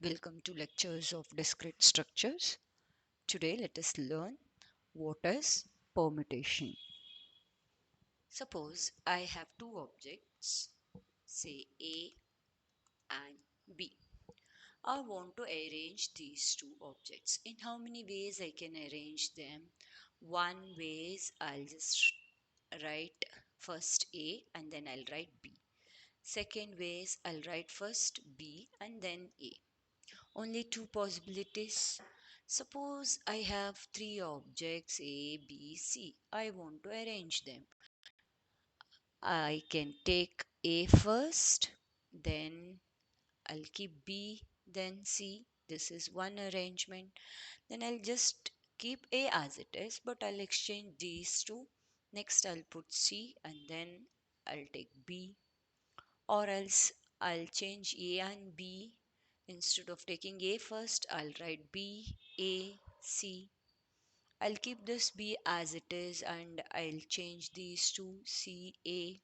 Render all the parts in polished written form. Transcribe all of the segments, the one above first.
Welcome to lectures of discrete structures. Today let us learn what is permutation. Suppose I have two objects, say A and B. I want to arrange these two objects. In how many ways I can arrange them? One way is I'll just write first A and then I'll write B. Second way is I'll write first B and then A. Only two possibilities. Suppose I have three objects A, B, C. I want to arrange them. I can take A first, then I'll keep B, then C. This is one arrangement. Then I'll just keep A as it is, but I'll exchange these two. Next, I'll put C and then I'll take B, or else I'll change A and B. Instead of taking A first, I'll write B, A, C. I'll keep this B as it is and I'll change these to C, A.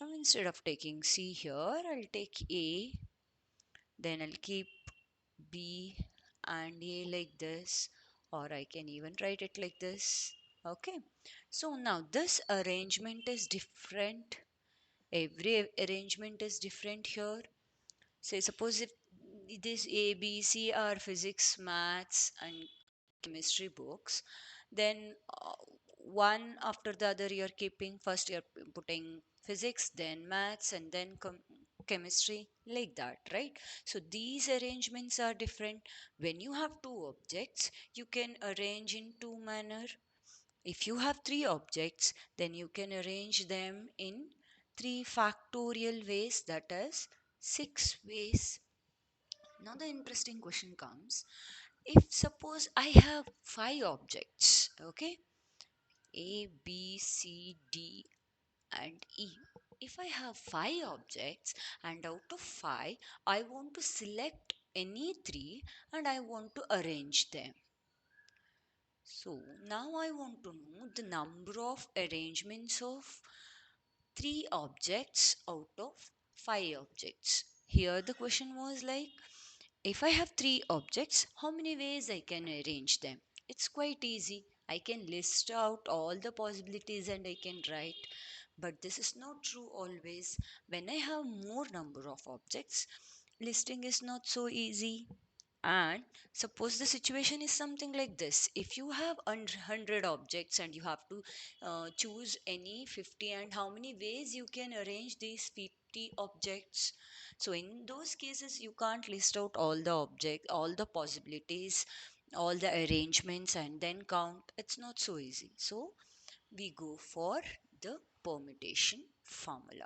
Now instead of taking C here, I'll take A, then I'll keep B and A like this, or I can even write it like this. Okay, so now this arrangement is different. Every arrangement is different here. Say, suppose if this A, B, C are physics, maths, and chemistry books, then one after the other you're keeping. First, you're putting physics, then maths, and then chemistry, like that, right? So, these arrangements are different. When you have two objects, you can arrange in two manner. If you have three objects, then you can arrange them in 3 factorial ways, that is 6 ways. Now the interesting question comes, if suppose I have 5 objects, okay, A, B, C, D and E. If I have 5 objects and out of 5 I want to select any 3 and I want to arrange them. So now I want to know the number of arrangements of 3 objects out of 5 objects. Here the question was like, if I have 3 objects, how many ways I can arrange them? It's quite easy. I can list out all the possibilities and I can write. But this is not true always. When I have more number of objects, listing is not so easy. And suppose the situation is something like this. If you have 100 objects and you have to choose any 50, and how many ways you can arrange these 50 objects. So in those cases, you can't list out all the objects, all the possibilities, all the arrangements and then count. It's not so easy. So we go for the permutation formula.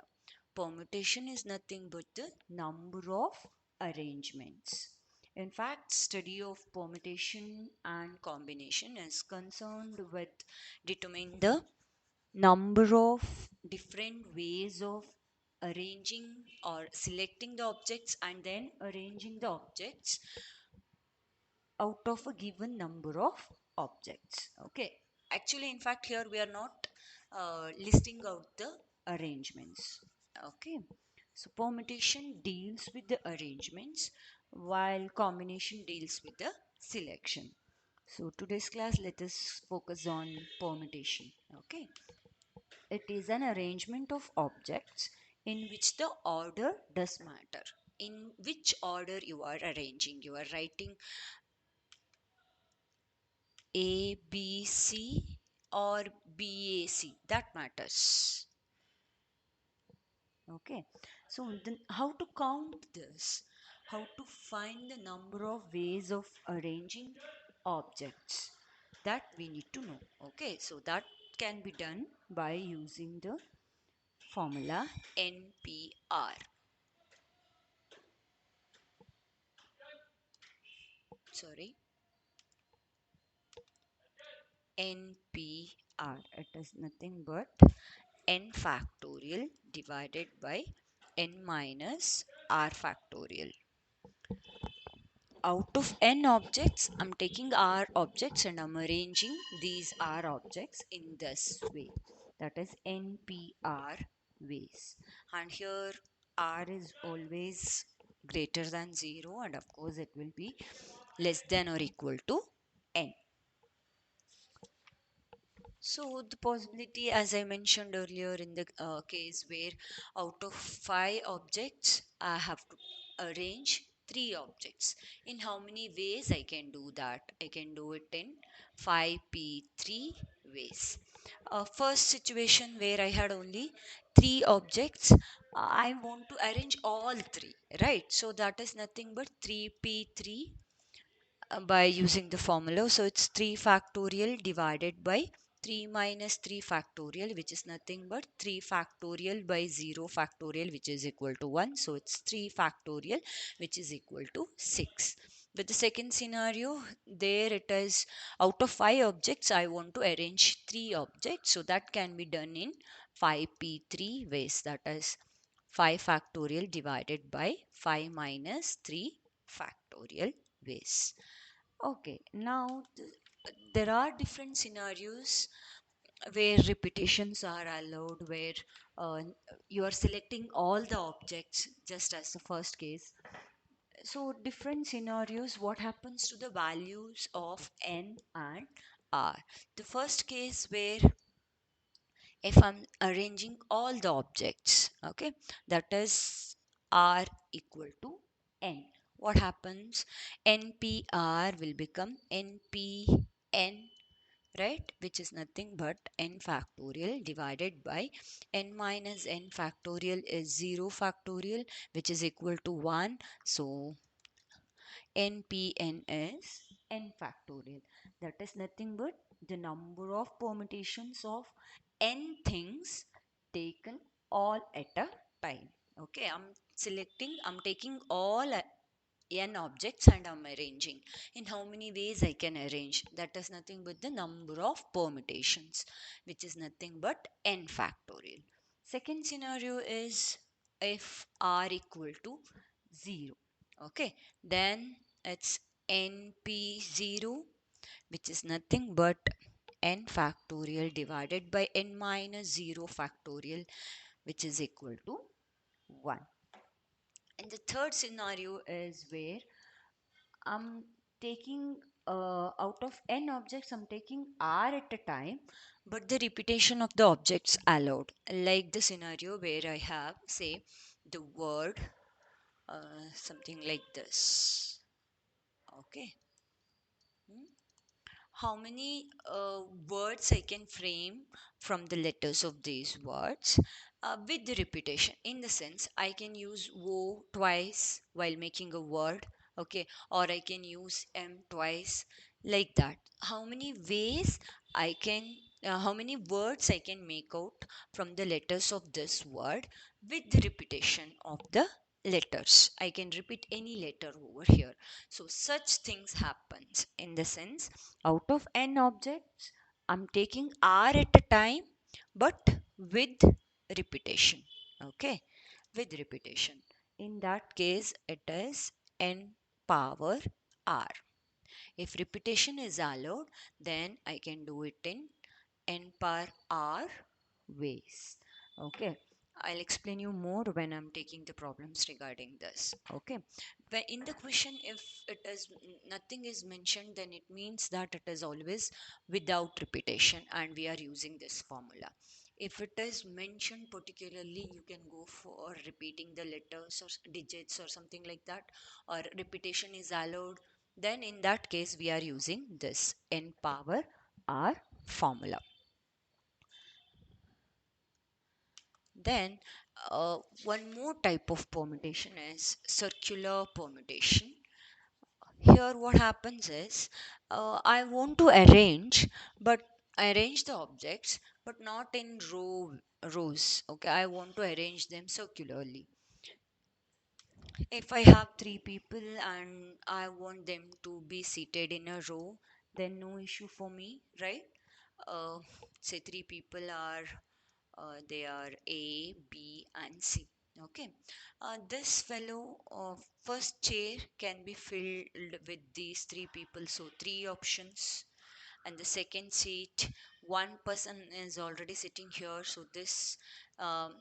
Permutation is nothing but the number of arrangements. In fact, study of permutation and combination is concerned with determining the number of different ways of arranging or selecting the objects and then arranging the objects out of a given number of objects. Okay, actually in fact here we are not listing out the arrangements. Okay, so permutation deals with the arrangements while combination deals with the selection. So today's class, let us focus on permutation. Okay, it is an arrangement of objects in which the order does matter. In which order you are arranging, you are writing A, B, C or B, A, C, that matters. Okay, so then how to count this? How to find the number of ways of arranging objects? That we need to know. Okay, so that can be done by using the formula NPR. Sorry, NPR. It is nothing but n factorial divided by n minus r factorial. Out of n objects, I'm taking r objects and I'm arranging these r objects in this way. That is NPR ways. And here r is always greater than 0, and of course it will be less than or equal to n. So the possibility, as I mentioned earlier, in the case where out of 5 objects, I have to arrange 3 objects. In how many ways I can do that? I can do it in 5p3 ways. First situation where I had only 3 objects, I want to arrange all 3, right? So that is nothing but 3p3 by using the formula. So it's 3 factorial divided by 3 minus 3 factorial, which is nothing but 3 factorial by 0 factorial, which is equal to 1. So it's 3 factorial, which is equal to 6. With the second scenario, there it is out of 5 objects, I want to arrange 3 objects. So that can be done in 5p3 ways. That is 5 factorial divided by 5 minus 3 factorial ways. Okay, now there are different scenarios where repetitions are allowed, where uh, you are selecting all the objects just as the first case. So, different scenarios, what happens to the values of n and r? The first case where if I'm arranging all the objects, okay, that is r equal to n. What happens? npr will become npn, right, which is nothing but n factorial divided by n minus n factorial is 0 factorial, which is equal to 1. So npn is n factorial. That is nothing but the number of permutations of n things taken all at a time. Okay, I'm taking all n objects and I'm arranging. In how many ways I can arrange? That is nothing but the number of permutations, which is nothing but n factorial. Second scenario is if r equal to 0. Okay, then it's np0, which is nothing but n factorial divided by n minus 0 factorial, which is equal to 1. And the third scenario is where I'm taking out of n objects, I'm taking r at a time, but the repetition of the objects allowed. Like the scenario where I have, say, the word, something like this. Okay. Hmm? How many words I can frame from the letters of these words with the repetition? In the sense, I can use wo twice while making a word, okay, or I can use m twice, like that. How many ways I can, how many words I can make out from the letters of this word with the repetition of the letters? I can repeat any letter over here. So such things happens in the sense, out of n objects, I'm taking r at a time, but with repetition. Okay, with repetition. In that case, it is n power r. If repetition is allowed, then I can do it in n power r ways. Okay, I'll explain you more when I'm taking the problems regarding this. Okay, when in the question, if it is nothing is mentioned, then it means that it is always without repetition and we are using this formula. If it is mentioned particularly, you can go for repeating the letters or digits or something like that, or repetition is allowed, then in that case we are using this n power r formula. Then one more type of permutation is circular permutation. Here what happens is, I want to arrange the objects, but not in rows. Okay, I want to arrange them circularly. If I have 3 people and I want them to be seated in a row, then no issue for me, right? Uh, say 3 people are, they are A, B, and C. Okay, this fellow first chair can be filled with these 3 people, so 3 options. And the second seat, one person is already sitting here, so this um,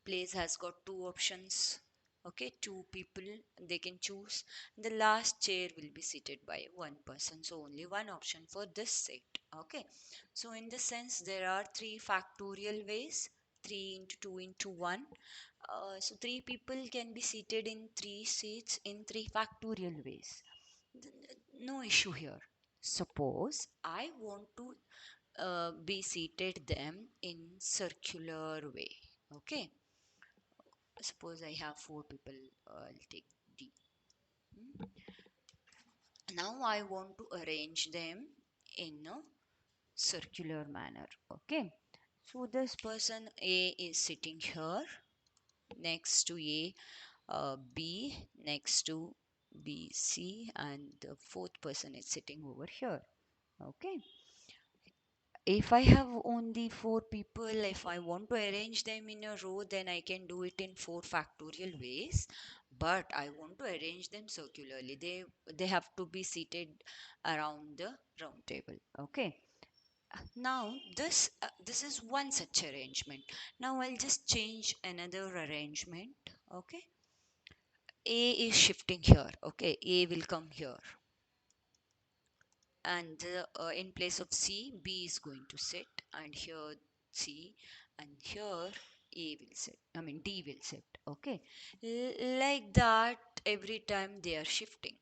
place has got 2 options. Okay, two people they can choose. The last chair will be seated by one person, so only one option for this set. Okay, so in the sense there are three factorial ways, 3 into 2 into 1. So three people can be seated in three seats in three factorial ways. No issue here. Suppose I want to be seated them in circular way. Okay, suppose I have four people. I'll take D. Hmm. Now I want to arrange them in a circular manner. Okay, so this person A is sitting here next to A, B next to B, C, and the fourth person is sitting over here. Okay, if I have only four people, if I want to arrange them in a row, then I can do it in four factorial ways. But I want to arrange them circularly. They have to be seated around the round table. Okay. Now this is one such arrangement. Now I'll just change another arrangement. Okay. A is shifting here. Okay. A will come here, and in place of C, B is going to sit, and here C, and here A will sit. I mean D will sit. Okay, like that every time they are shifting.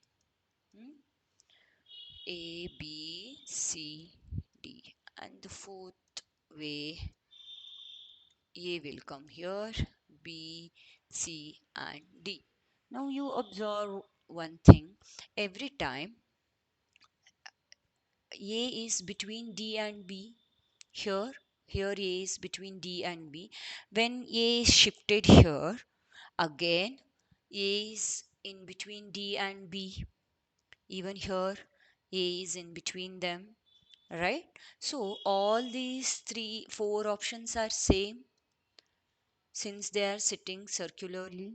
Hmm? A, B, C, D, and the fourth way A will come here, B, C, and D. Now you observe one thing. Every time A is between D and B, here here A is between D and B. When A is shifted here, again A is in between D and B. Even here A is in between them, right? So all these three four options are same since they are sitting circularly,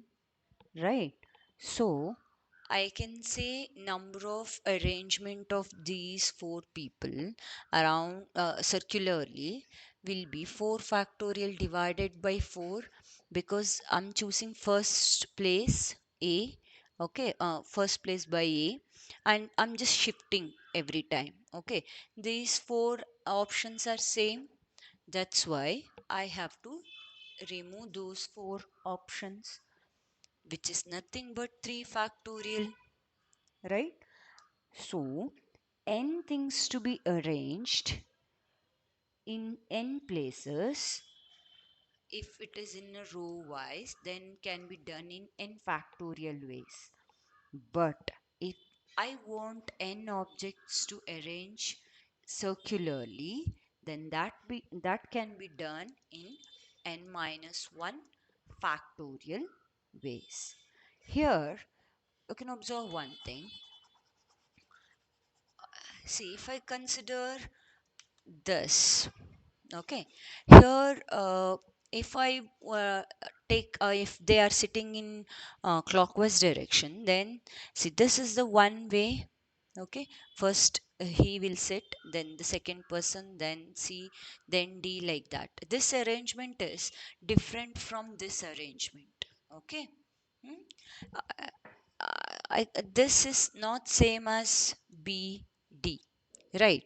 right? So I can say number of arrangement of these four people around circularly will be 4 factorial divided by 4, because I'm choosing first place A. Okay, first place by A, and I'm just shifting every time. Okay, these four options are same. That's why I have to remove those four options, which is nothing but 3 factorial, right? So n things to be arranged in n places, if it is in a row wise, then can be done in n factorial ways. But if I want n objects to arrange circularly, then that can be done in n minus 1 factorial ways. Here you can observe one thing. See, if I consider this, okay, here if I take if they are sitting in clockwise direction, then see this is the one way. Okay, first he will sit, then the second person, then C, then D, like that. This arrangement is different from this arrangement. Okay. Hmm? This is not same as B, D, right?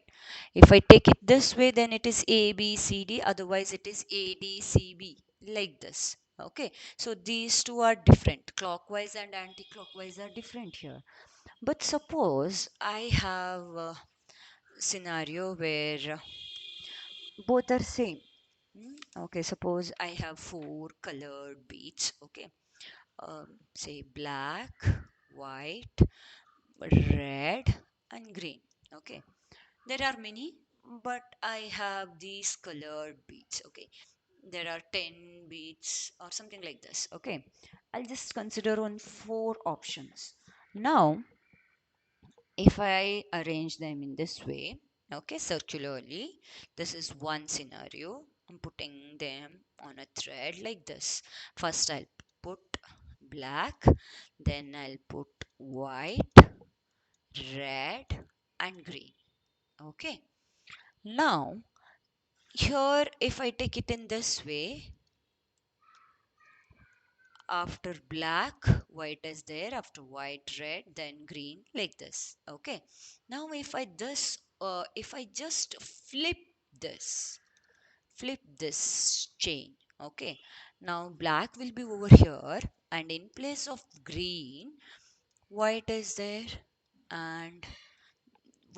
If I take it this way, then it is A, B, C, D. Otherwise, it is A, D, C, B, like this. Okay, so these two are different. Clockwise and anti-clockwise are different here. But suppose I have a scenario where both are same. Okay, suppose I have four colored beads. Okay, say black, white, red, and green. Okay, there are many, but I have these colored beads. Okay, there are 10 beads or something like this. Okay, I'll just consider on four options. Now if I arrange them in this way, okay, circularly, this is one scenario. I'm putting them on a thread like this. First I'll put black, then I'll put white, red, and green. Okay, now here if I take it in this way, After black, white is there, after white, red, then green, like this. Okay, now if I just this flip this chain. Okay, now black will be over here, and in place of green, white is there, and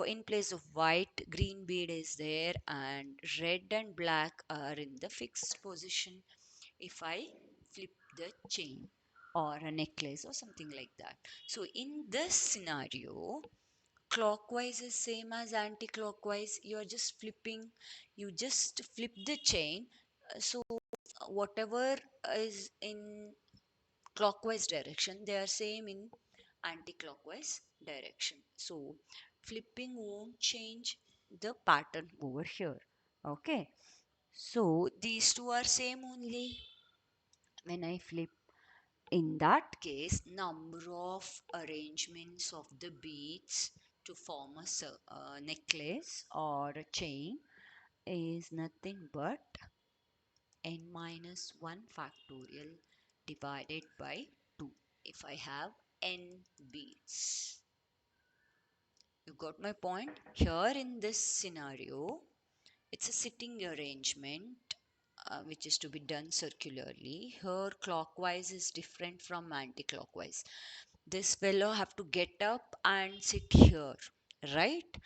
in place of white, green bead is there, and red and black are in the fixed position. If I flip the chain or a necklace or something like that. So in this scenario, clockwise is same as anti-clockwise. You are just flipping, you just flip the chain. So whatever is in clockwise direction, they are same in anti-clockwise direction. So flipping won't change the pattern over here. Okay, so these two are same only. When I flip, in that case, number of arrangements of the beads to form a necklace or a chain is nothing but n minus 1 factorial divided by 2 if I have n beads. You got my point? Here in this scenario, it's a sitting arrangement which is to be done circularly. Here clockwise is different from anti-clockwise. This fellow have to get up and sit here, right?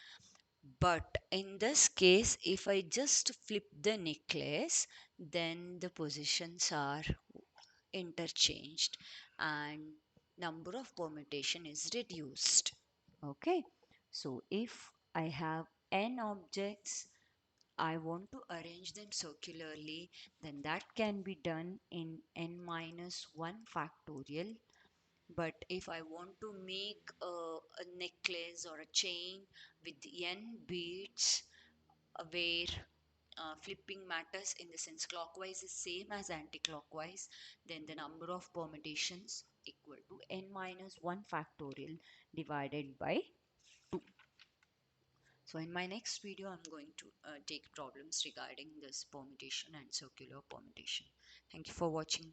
But in this case, if I just flip the necklace, then the positions are interchanged and number of permutation is reduced. Okay, so if I have n objects, I want to arrange them circularly, then that can be done in n minus 1 factorial. But if I want to make a necklace or a chain with n beads, where flipping matters in the sense clockwise is same as anti-clockwise, then the number of permutations equal to n minus 1 factorial divided by 2. So in my next video, I'm going to take problems regarding this permutation and circular permutation. Thank you for watching.